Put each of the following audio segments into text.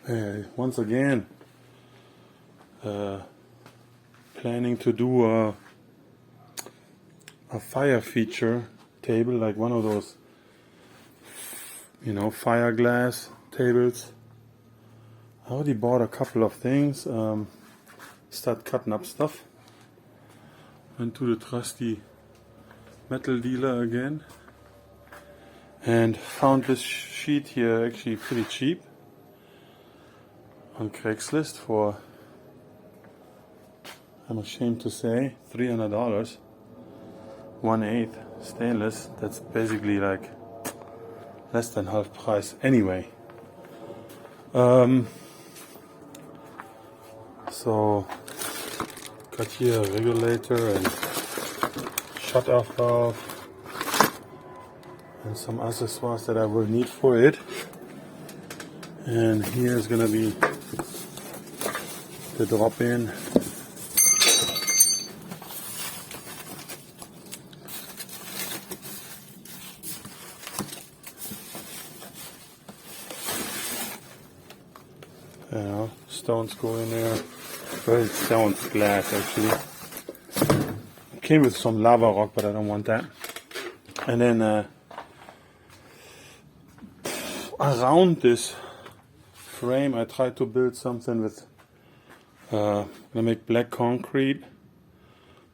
Once again, planning to do a fire feature table, like one of those, fire glass tables. I already bought a couple of things. Start cutting up stuff. Went to the trusty metal dealer again and found this sheet here actually pretty cheap on Craigslist for, I'm ashamed to say, $300. 1/8 stainless. That's basically like less than half price anyway. So got here a regulator and shut-off valve and some accessoires that I will need for it. And here's gonna be the drop-in. Stones go in there. Well, it sounds glass actually. It came with some lava rock, but I don't want that. And then around this frame, I tried to build something with. I'm gonna make black concrete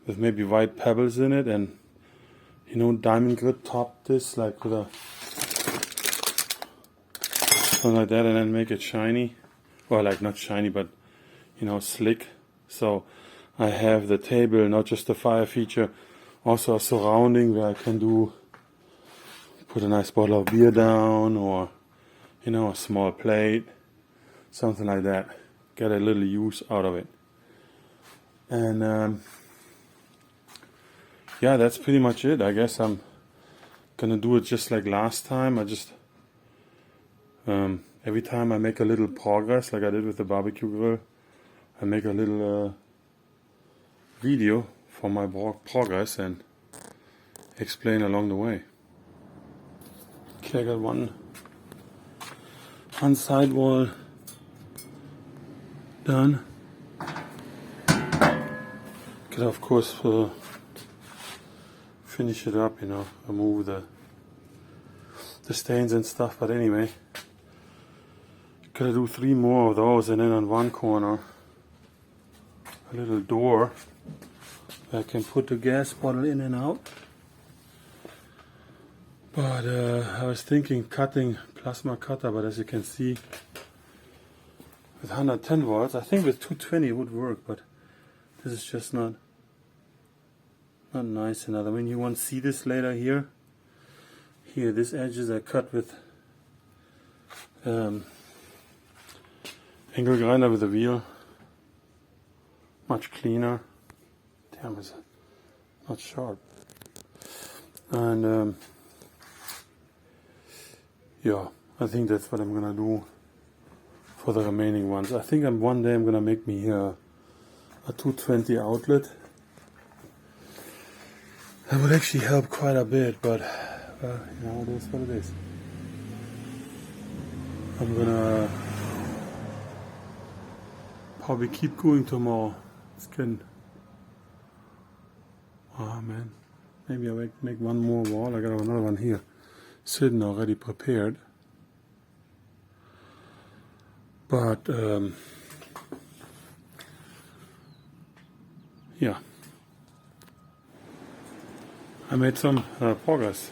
with maybe white pebbles in it, and diamond grit top this like with a something like that, and then make it shiny. Well, like not shiny, but slick. So I have the table, not just the fire feature, also a surrounding where I can put a nice bottle of beer down, or a small plate, something like that. Get a little use out of it. And yeah, that's pretty much it. I guess I'm gonna do it just like last time. I just every time I make a little progress, like I did with the barbecue grill, I make a little video for my progress and explain along the way. Okay, I got one side wall done. Could of course finish it up, remove the stains and stuff, but anyway. Gotta do 3 more of those, and then on one corner a little door where I can put the gas bottle in and out. But I was thinking cutting plasma cutter, but as you can see, with 110 volts, I think with 220 it would work, but this is just not nice enough. I mean, you won't see this later here. Here, these edges are cut with angle grinder with a wheel, much cleaner. Damn, it's not sharp. And yeah, I think that's what I'm gonna do for the remaining ones. I think one day I'm gonna make me a 220 outlet. That would actually help quite a bit, but it is what it is. I'm gonna probably keep going tomorrow. It's getting. Oh man, maybe I'll make one more wall. I got another one here, sitting already prepared. But yeah, I made some progress.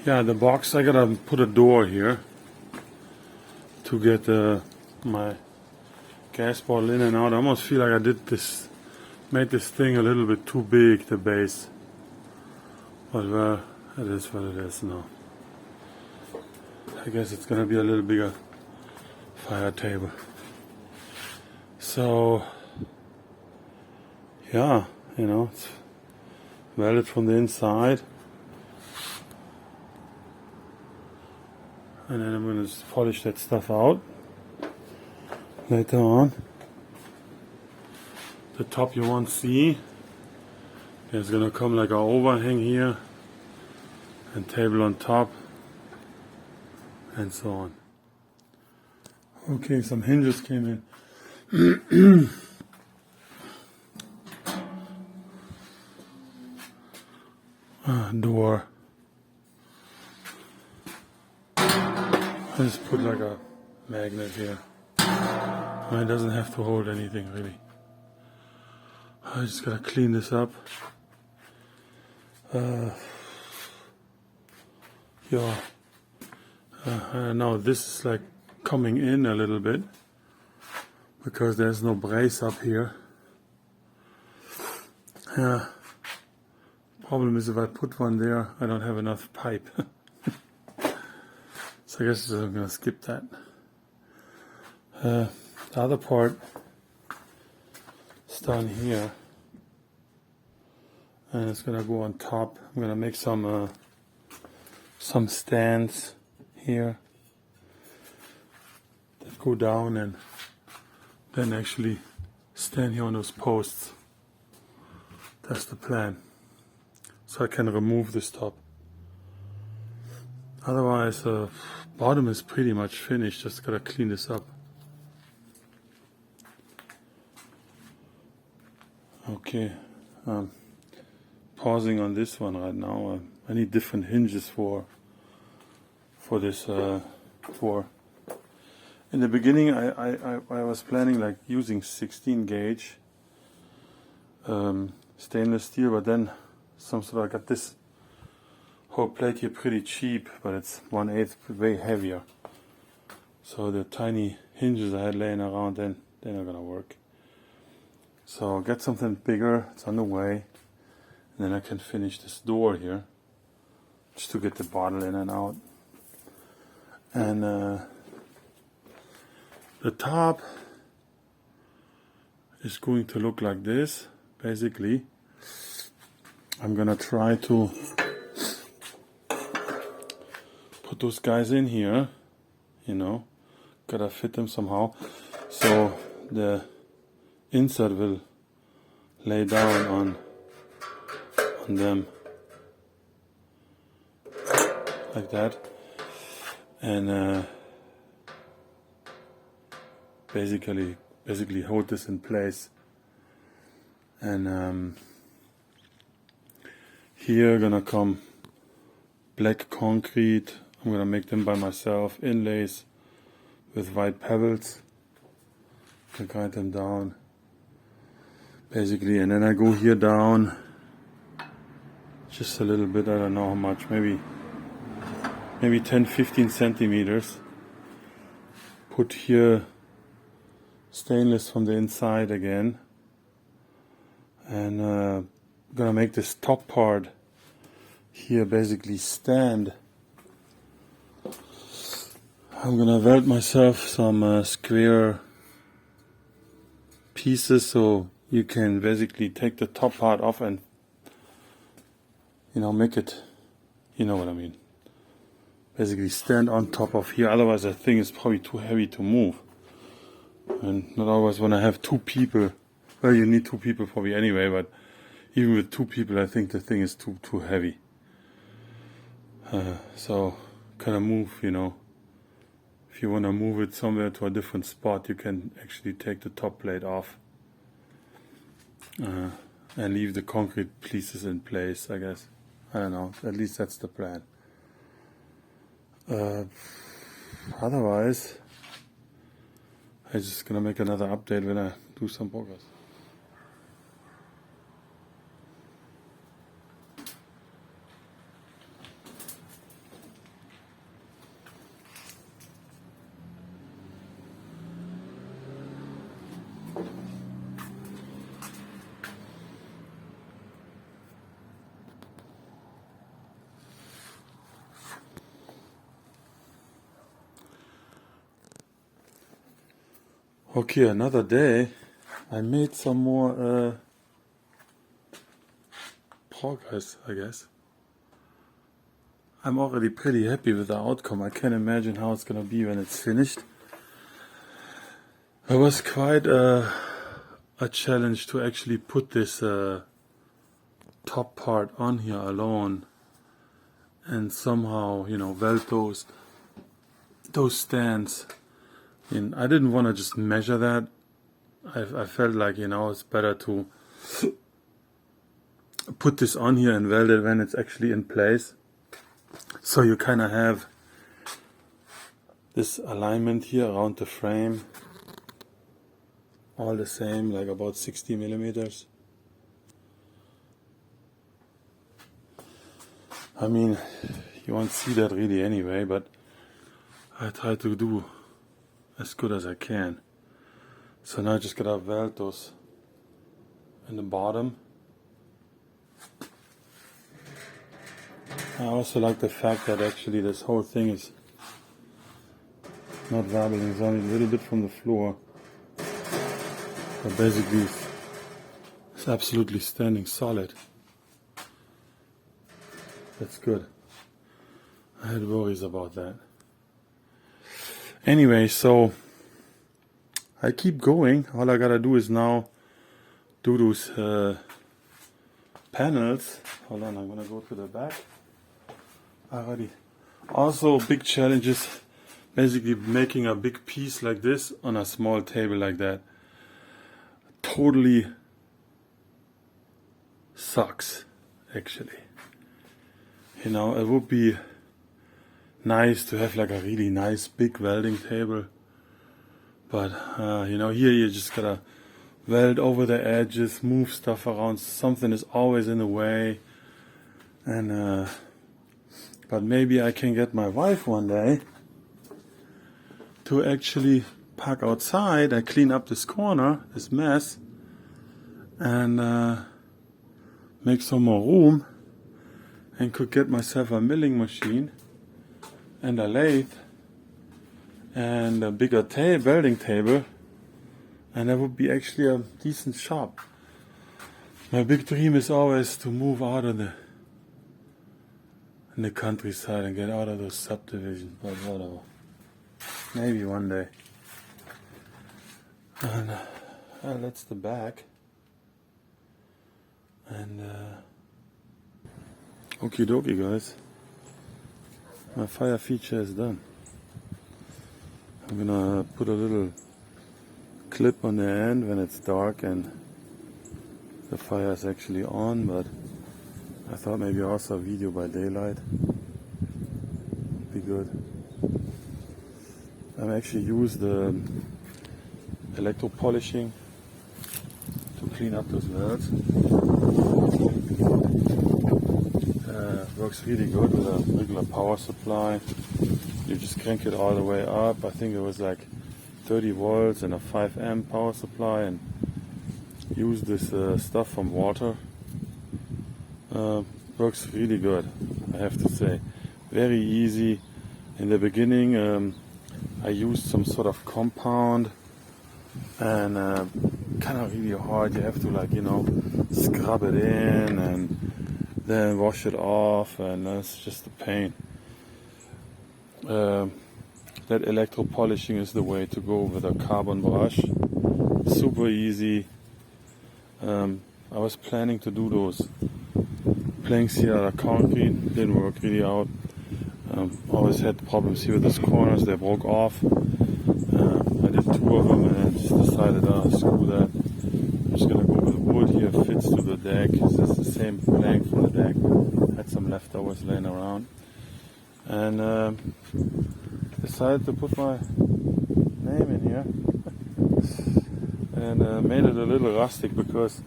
Yeah, the box, I gotta put a door here to get my gas bottle in and out. I almost feel like I made this thing a little bit too big, the base. But well, it is what it is now. I guess it's gonna be a little bigger fire table. So yeah, it's welded from the inside. And then I'm going to polish that stuff out later on. The top you won't see. There's going to come like an overhang here and table on top. and so on. Okay, some hinges came in. Door. I just put like a magnet here. It doesn't have to hold anything really. I just gotta clean this up. Yeah. I don't know, this is like coming in a little bit because there's no brace up here. Yeah. Problem is if I put one there, I don't have enough pipe. So I guess I'm gonna skip that. The other part is down here, and it's gonna go on top. I'm gonna make some stands here that go down and then actually stand here on those posts. That's the plan. So I can remove this top. Otherwise, bottom is pretty much finished. Just gotta clean this up. Okay, pausing on this one right now. I need different hinges for this door. In the beginning, I was planning like using 16 gauge stainless steel, but then I got this whole plate here pretty cheap, but it's 1/8 way heavier. So the tiny hinges I had laying around, then they're not gonna work. So I'll get something bigger. It's on the way, and then I can finish this door here, just to get the bottle in and out. And the top is going to look like this. Basically, I'm gonna try to put those guys in here, you know, gotta fit them somehow, so the insert will lay down on them like that, and basically hold this in place. And here gonna come black concrete. I'm gonna make them by myself, inlays with white pebbles. I guide them down, basically, and then I go here down just a little bit. I don't know how much, maybe 10-15 centimeters. Put here stainless from the inside again, and gonna make this top part here basically stand. I'm gonna weld myself some square pieces so you can basically take the top part off and, you know, make it, you know what I mean, basically stand on top of here. Otherwise that thing is probably too heavy to move, and not always when I have two people. Well, you need two people probably anyway, but even with two people I think the thing is too heavy. So kind of move, you know, if you want to move it somewhere to a different spot, you can actually take the top plate off and leave the concrete pieces in place, I guess. I don't know, at least that's the plan. Otherwise, I'm just gonna make another update when I do some progress. Okay, another day. I made some more progress, I guess. I'm already pretty happy with the outcome. I can't imagine how it's gonna be when it's finished. It was quite a challenge to actually put this top part on here alone and somehow, you know, weld those those stands. And I didn't want to just measure that. I felt like, you know, it's better to put this on here and weld it when it's actually in place. So you kind of have this alignment here around the frame, all the same, like about 60 millimeters. I mean, you won't see that really anyway, but I try to do as good as I can. So now I just gotta weld those in the bottom. I also like the fact that actually this whole thing is not wobbling, it's only a little bit from the floor. But basically it's absolutely standing solid. That's good. I had worries about that. Anyway, so I keep going. All I gotta do is now do those panels. Hold on, I'm gonna go to the back. Alrighty. Also, big challenge is basically making a big piece like this on a small table like that. Totally sucks, actually. You know, it would be nice to have like a really nice big welding table. But, you know, here you just gotta weld over the edges, move stuff around. Something is always in the way. And, but maybe I can get my wife one day to actually park outside and clean up this corner, this mess, and make some more room, and could get myself a milling machine and a lathe and a bigger welding table, and that would be actually a decent shop. My big dream is always to move out of the countryside and get out of those subdivisions, but whatever. Maybe one day. And that's the back. And okie dokie, guys. My fire feature is done. I'm gonna put a little clip on the end when it's dark and the fire is actually on, but I thought maybe also a video by daylight would be good. I've actually used the electro polishing to clean up those welds. Works really good with a regular power supply. You just crank it all the way up. I think it was like 30 volts and a 5 amp power supply, and use this stuff from Water. Works really good, I have to say. Very easy. In the beginning I used some sort of compound, and kind of really hard. You have to, like, you know, scrub it in and then wash it off, and that's just a pain. That electro polishing is the way to go with a carbon brush. Super easy. I was planning to do those planks here out of concrete, didn't work really out. Always had problems here with these corners, they broke off. I did 2 of them and then just decided, screw that. I'm just gonna go with wood here, fits to the deck. This is the same plank from the deck. Had some leftovers laying around. And decided to put my name in here. And made it a little rustic because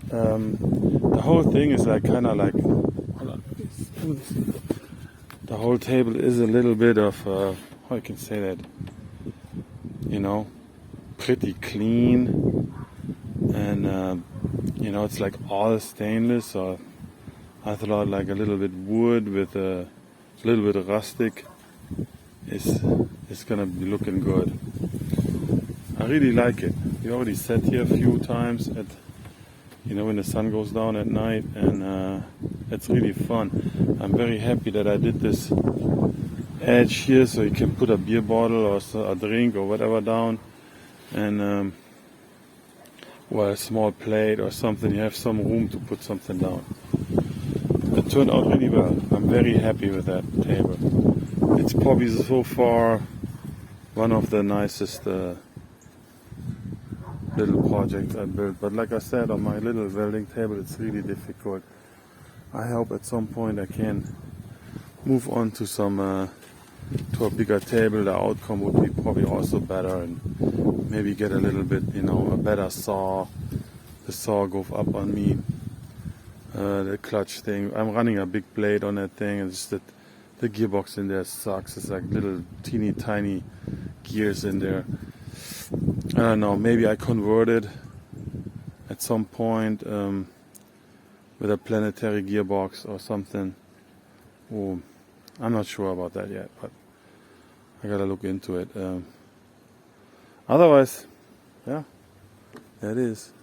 the whole thing is like kind of like, hold on, the whole table is a little bit of how I can say that, you know, pretty clean, and you know, it's like all stainless, so I thought like a little bit wood with a little bit of rustic is gonna be looking good. I really like it. We already sat here a few times at, you know, when the sun goes down at night, and it's really fun. I'm very happy that I did this edge here so you can put a beer bottle or a drink or whatever down, and or a small plate or something. You have some room to put something down. It turned out really well. I'm very happy with that table. it's probably so far one of the nicest little projects I built. But like I said, on my little welding table, it's really difficult. I hope at some point I can move on to some to a bigger table. The outcome would be probably also better, and maybe get a little bit, a better saw. The saw goes up on me. The clutch thing. I'm running a big blade on that thing, and it's that the gearbox in there sucks. It's like little teeny tiny gears in there. I don't know. Maybe I convert it at some point with a planetary gearbox or something. Oh, I'm not sure about that yet, but I gotta look into it. Otherwise, yeah, that is.